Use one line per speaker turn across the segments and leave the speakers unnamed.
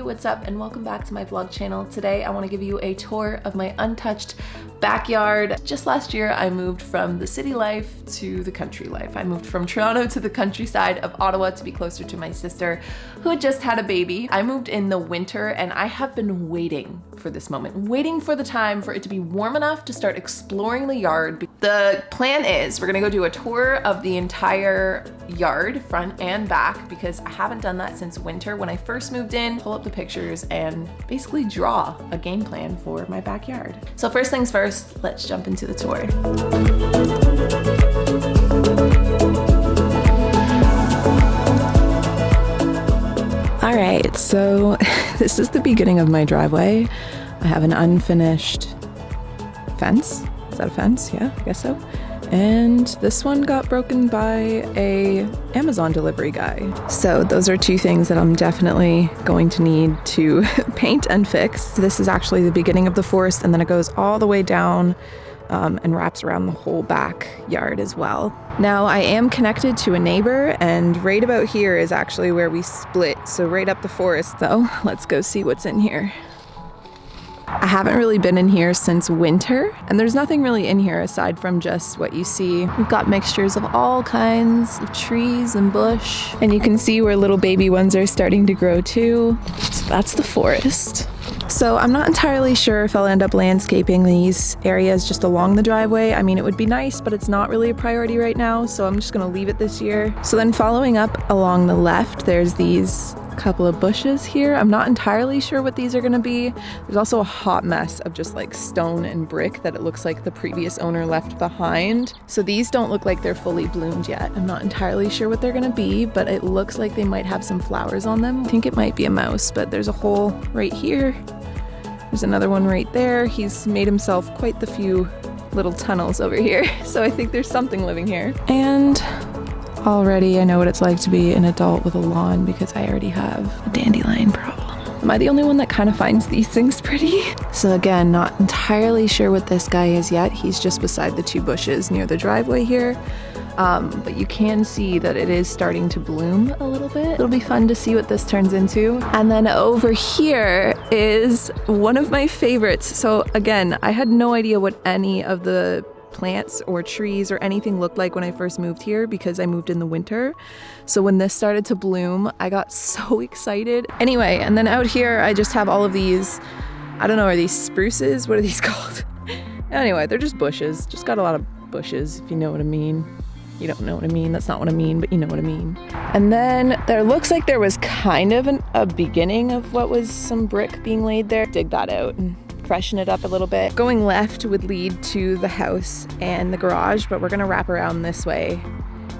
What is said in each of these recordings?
What's up and welcome back to my vlog channel. Today I want to give you a tour of my untouched backyard. Just last year I moved from the city life to the country life. I moved from Toronto to the countryside of Ottawa to be closer to my sister who had just had a baby. I moved in the winter and I have been waiting for this moment, waiting for the time for it to be warm enough to start exploring the yard. The plan is we're gonna go do a tour of the entire yard, front and back, because I haven't done that since winter when I first moved in. Pull up the pictures and basically draw a game plan for my backyard. So first things first, let's jump into the tour. All right, so this is the beginning of my driveway. I have an unfinished fence. Is that a fence? Yeah, I guess so. And this one got broken by a Amazon delivery guy. So those are two things that I'm definitely going to need to paint and fix. This is actually the beginning of the forest, and then it goes all the way down and wraps around the whole backyard as well. Now I am connected to a neighbor, and right about here is actually where we split. So right up the forest though. Let's go see what's in here. I haven't really been in here since winter, and there's nothing really in here aside from just what you see. We've got mixtures of all kinds of trees and bush, and you can see where little baby ones are starting to grow too. So that's the forest. So I'm not entirely sure if I'll end up landscaping these areas just along the driveway. I mean, it would be nice, but it's not really a priority right now, so I'm just gonna leave it this year. So then following up along the left, there's these couple of bushes here. I'm not entirely sure what these are gonna be. There's also a hot mess of just like stone and brick that it looks like the previous owner left behind. So these don't look like they're fully bloomed yet. I'm not entirely sure what they're gonna be, but it looks like they might have some flowers on them. I think it might be a mouse, but there's a hole right here. There's another one right there. He's made himself quite the few little tunnels over here. So I think there's something living here. And already I know what it's like to be an adult with a lawn because I already have a dandelion problem. Am I the only one that kind of finds these things pretty? So again, not entirely sure what this guy is yet. He's just beside the two bushes near the driveway here. But you can see that it is starting to bloom a little bit. It'll be fun to see what this turns into. And then over here is one of my favorites. So again, I had no idea what any of the plants or trees or anything looked like when I first moved here because I moved in the winter. So when this started to bloom, I got so excited. Anyway, and then out here, I just have all of these, I don't know, are these spruces? What are these called? Anyway, they're just bushes. Just got a lot of bushes, if you know what I mean. You don't know what I mean, that's not what I mean, but you know what I mean. And then there looks like there was kind of a beginning of what was some brick being laid there. Dig that out and freshen it up a little bit. Going left would lead to the house and the garage, but we're gonna wrap around this way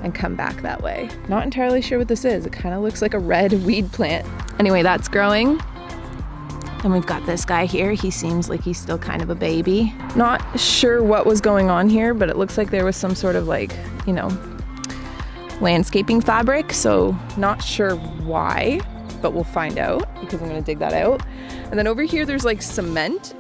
and come back that way. Not entirely sure what this is. It kind of looks like a red weed plant. Anyway, that's growing. And we've got this guy here. He seems like he's still kind of a baby. Not sure what was going on here, but it looks like there was some sort of like, you know, landscaping fabric. So not sure why, but we'll find out because I'm gonna dig that out. And then over here, there's like cement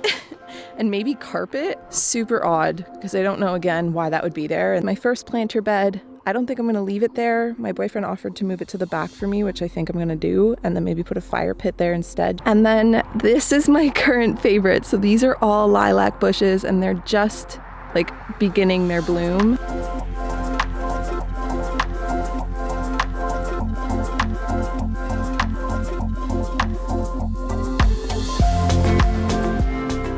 and maybe carpet. Super odd because I don't know again why that would be there. And my first planter bed, I don't think I'm gonna leave it there. My boyfriend offered to move it to the back for me, which I think I'm gonna do, and then maybe put a fire pit there instead. And then this is my current favorite. So these are all lilac bushes and they're just like beginning their bloom.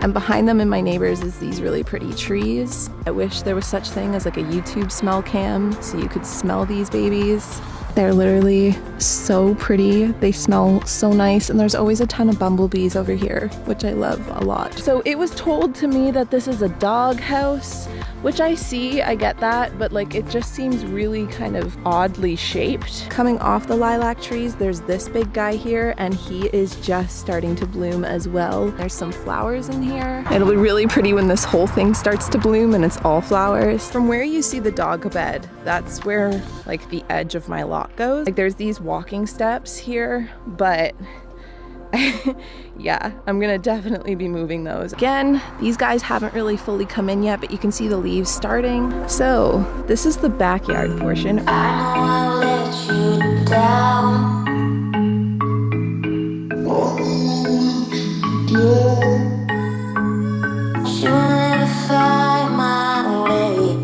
And behind them and my neighbors is these really pretty trees. I wish there was such thing as like a YouTube smell cam so you could smell these babies. They're literally so pretty. They smell so nice, and there's always a ton of bumblebees over here, which I love a lot. So it was told to me that this is a dog house, which I see, I get that, but like it just seems really kind of oddly shaped. Coming off the lilac trees, there's this big guy here, and he is just starting to bloom as well. There's some flowers in here. It'll be really pretty when this whole thing starts to bloom and it's all flowers. From where you see the dog bed, that's where like the edge of my lot goes. Like there's these walking steps here, but Yeah, I'm gonna definitely be moving those. Again, these guys haven't really fully come in yet, but you can see the leaves starting. So this is the backyard portion.
I know I'll let you down. You'll never find my way.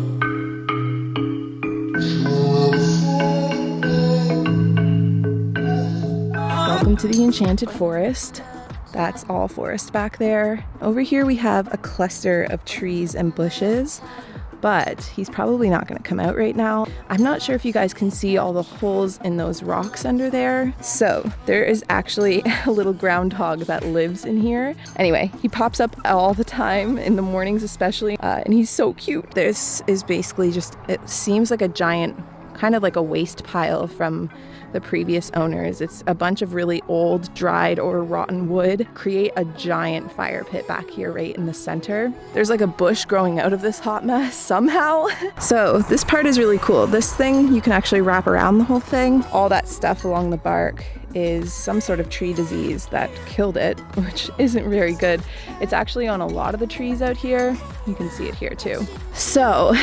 Welcome to the Enchanted Forest. That's all forest back there. Over here we have a cluster of trees and bushes, but he's probably not going to come out right now. I'm not sure if you guys can see all the holes in those rocks under there. So there is actually a little groundhog that lives in here. Anyway, he pops up all the time in the mornings especially, and he's so cute. This is basically just, it seems like a giant, kind of like a waste pile from the previous owners. It's a bunch of really old, dried or rotten wood. Create a giant fire pit back here right in the center. There's like a bush growing out of this hot mess somehow. So this part is really cool. This thing, you can actually wrap around the whole thing. All that stuff along the bark is some sort of tree disease that killed it, which isn't very good. It's actually on a lot of the trees out here. You can see it here too. So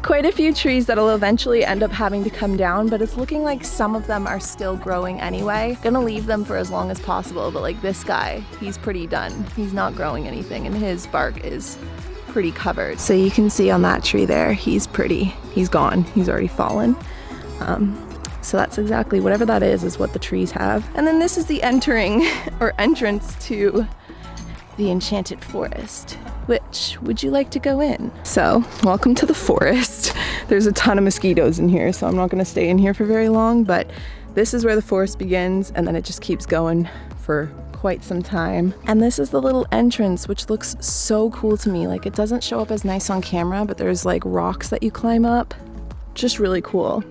quite a few trees that'll eventually end up having to come down, but it's looking like some of them are still growing anyway. Gonna leave them for as long as possible, but like this guy, he's pretty done. He's not growing anything and his bark is pretty covered. So you can see on that tree there, he's gone. He's already fallen. So that's exactly, whatever that is what the trees have. And then this is the entrance to the Enchanted Forest. Which would you like to go in? So, welcome to the forest. There's a ton of mosquitoes in here, so I'm not gonna stay in here for very long, but this is where the forest begins, and then it just keeps going for quite some time. And this is the little entrance, which looks so cool to me. Like, it doesn't show up as nice on camera, but there's like rocks that you climb up. Just really cool.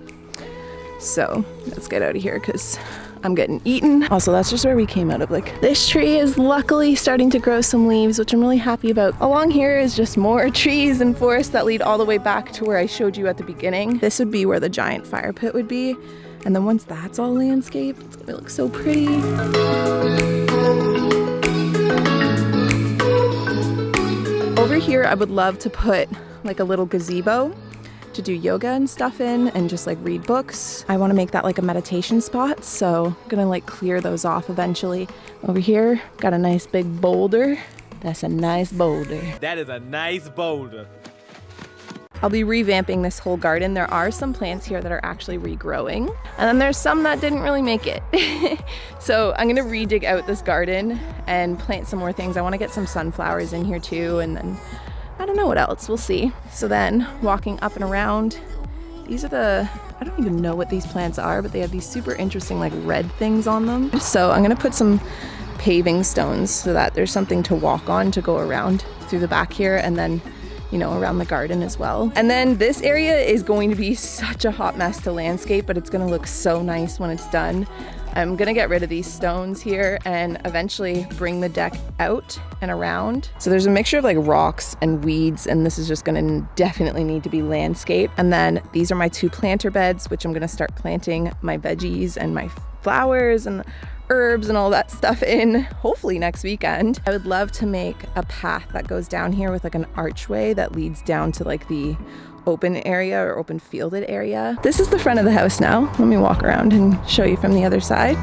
So let's get out of here because I'm getting eaten. Also, that's just where we came out of. Like, this tree is luckily starting to grow some leaves, which I'm really happy about. Along here is just more trees and forest that lead all the way back to where I showed you at the beginning. This would be where the giant fire pit would be. And then once that's all landscaped, it's gonna look so pretty. Over here, I would love to put like a little gazebo to do yoga and stuff in and just like read books. I want to make that like a meditation spot, so I'm gonna like clear those off eventually. Over here, got a nice big boulder. That's a nice boulder.
That is a nice boulder.
I'll be revamping this whole garden. There are some plants here that are actually regrowing, and then there's some that didn't really make it. So I'm gonna redig out this garden and plant some more things. I want to get some sunflowers in here too, and then I don't know what else, we'll see. So then walking up and around, these are I don't even know what these plants are, but they have these super interesting like red things on them. So I'm gonna put some paving stones so that there's something to walk on to go around through the back here, and then, you know, around the garden as well. And then this area is going to be such a hot mess to landscape, but it's gonna look so nice when it's done. I'm gonna get rid of these stones here and eventually bring the deck out and around. So there's a mixture of like rocks and weeds, and this is just gonna definitely need to be landscaped. And then these are my 2 planter beds, which I'm gonna start planting my veggies and my flowers and herbs and all that stuff in, hopefully next weekend. I would love to make a path that goes down here with like an archway that leads down to like the open area or open fielded area. This is the front of the house now. Let me walk around and show you from the other side.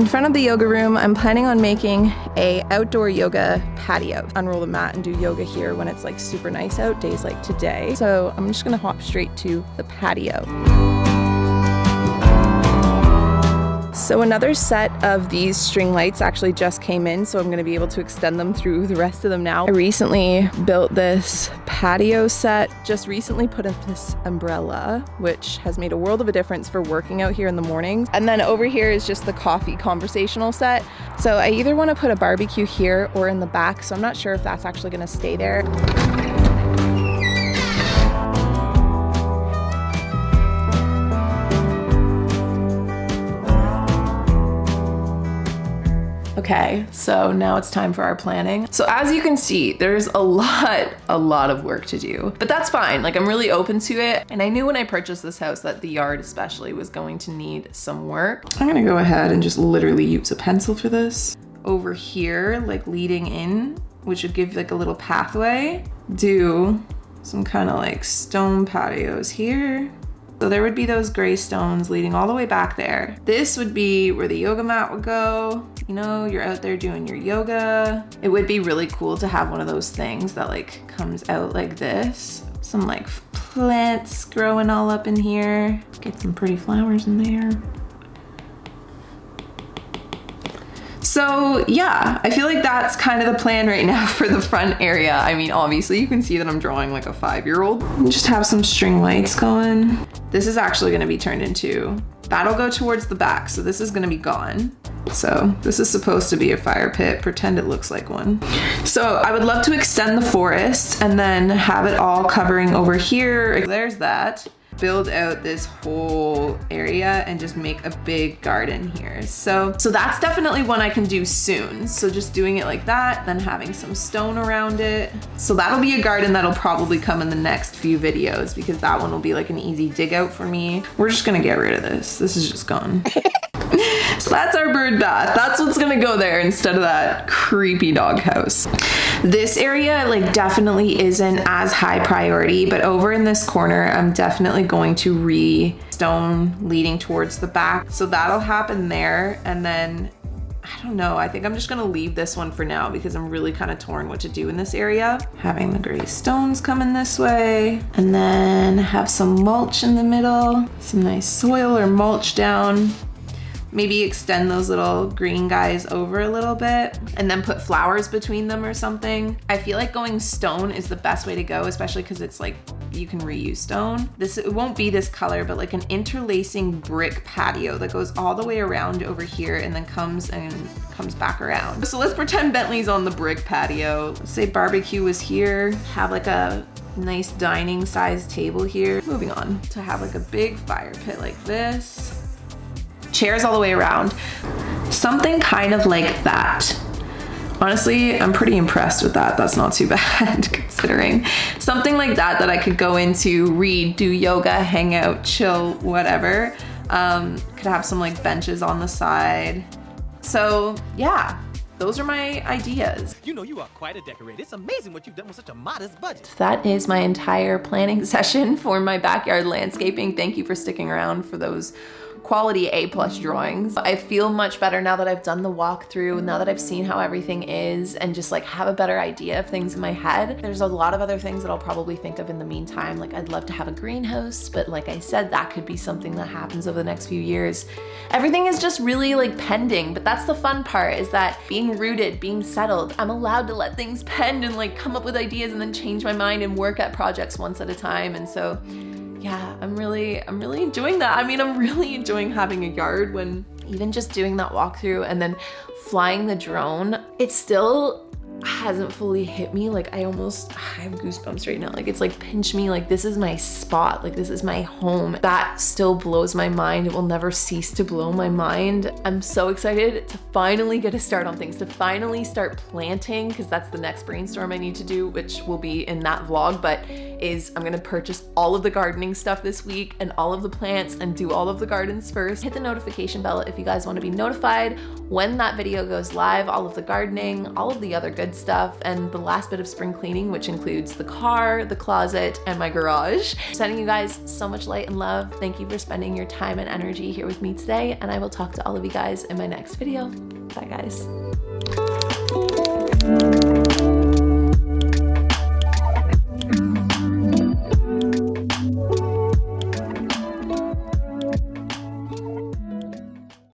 In front of the yoga room, I'm planning on making a outdoor yoga patio. Unroll the mat and do yoga here when it's like super nice out, days like today. So I'm just gonna hop straight to the patio. So another set of these string lights actually just came in, so I'm going to be able to extend them through the rest of them now. I recently built this patio set, just recently put in this umbrella, which has made a world of a difference for working out here in the mornings. And then over here is just the coffee conversational set. So I either want to put a barbecue here or in the back, so I'm not sure if that's actually going to stay there. Okay, so now it's time for our planning. So as you can see, there's a lot of work to do, but that's fine. Like, I'm really open to it. And I knew when I purchased this house that the yard especially was going to need some work. I'm gonna go ahead and just literally use a pencil for this. Over here, like leading in, which would give like a little pathway, do some kind of like stone patios here. So there would be those gray stones leading all the way back there. This would be where the yoga mat would go. You know, you're out there doing your yoga. It would be really cool to have one of those things that like comes out like this. Some like plants growing all up in here. Get some pretty flowers in there. So yeah, I feel like that's kind of the plan right now for the front area. I mean, obviously you can see that I'm drawing like a 5-year-old. Just have some string lights going. This is actually gonna be turned into, that'll go towards the back. So this is gonna be gone. So this is supposed to be a fire pit. Pretend it looks like one. So I would love to extend the forest and then have it all covering over here. There's that. Build out this whole area and just make a big garden here. So that's definitely one I can do soon. So just doing it like that, then having some stone around it. So that'll be a garden that'll probably come in the next few videos because that one will be like an easy dig out for me. We're just gonna get rid of this. This is just gone. So that's our bird bath. That's what's gonna go there instead of that creepy doghouse. This area like definitely isn't as high priority, but over in this corner, I'm definitely going to re-stone leading towards the back. So that'll happen there. And then, I don't know, I think I'm just gonna leave this one for now because I'm really kind of torn what to do in this area. Having the gray stones coming this way, and then have some mulch in the middle, some nice soil or mulch down. Maybe extend those little green guys over a little bit and then put flowers between them or something. I feel like going stone is the best way to go, especially because it's like you can reuse stone. It won't be this color, but like an interlacing brick patio that goes all the way around over here and then comes back around. So let's pretend Bentley's on the brick patio. Let's say barbecue was here, have like a nice dining sized table here. Moving on to have like a big fire pit like this. Chairs all the way around. Something kind of like that. Honestly, I'm pretty impressed with that. That's not too bad considering. Something like that I could go into, read, do yoga, hang out, chill, whatever. Could have some like benches on the side. So yeah, those are my ideas.
You know you are quite a decorator. It's amazing what you've done with such a modest budget.
That is my entire planning session for my backyard landscaping. Thank you for sticking around for those quality A+ drawings. I feel much better now that I've done the walkthrough, now that I've seen how everything is and just like have a better idea of things in my head. There's a lot of other things that I'll probably think of in the meantime. Like I'd love to have a greenhouse, but like I said, that could be something that happens over the next few years. Everything is just really like pending, but that's the fun part, is that being rooted, being settled, I'm allowed to let things pend and like come up with ideas and then change my mind and work at projects once at a time. And so yeah, I'm really enjoying that. I mean, I'm really enjoying having a yard. When even just doing that walkthrough and then flying the drone, it still hasn't fully hit me. Like I have goosebumps right now. Like it's like pinch me, like this is my spot, like this is my home. That still blows my mind. It will never cease to blow my mind. I'm so excited to finally get a start on things, to finally start planting, because that's the next brainstorm I need to do, which will be in that vlog, but I'm gonna purchase all of the gardening stuff this week and all of the plants and do all of the gardens first. Hit the notification bell if you guys want to be notified when that video goes live, all of the gardening, all of the other good stuff, and the last bit of spring cleaning, which includes the car, the closet, and my garage. Sending you guys so much light and love. Thank you for spending your time and energy here with me today, and I will talk to all of you guys in my next video. Bye guys.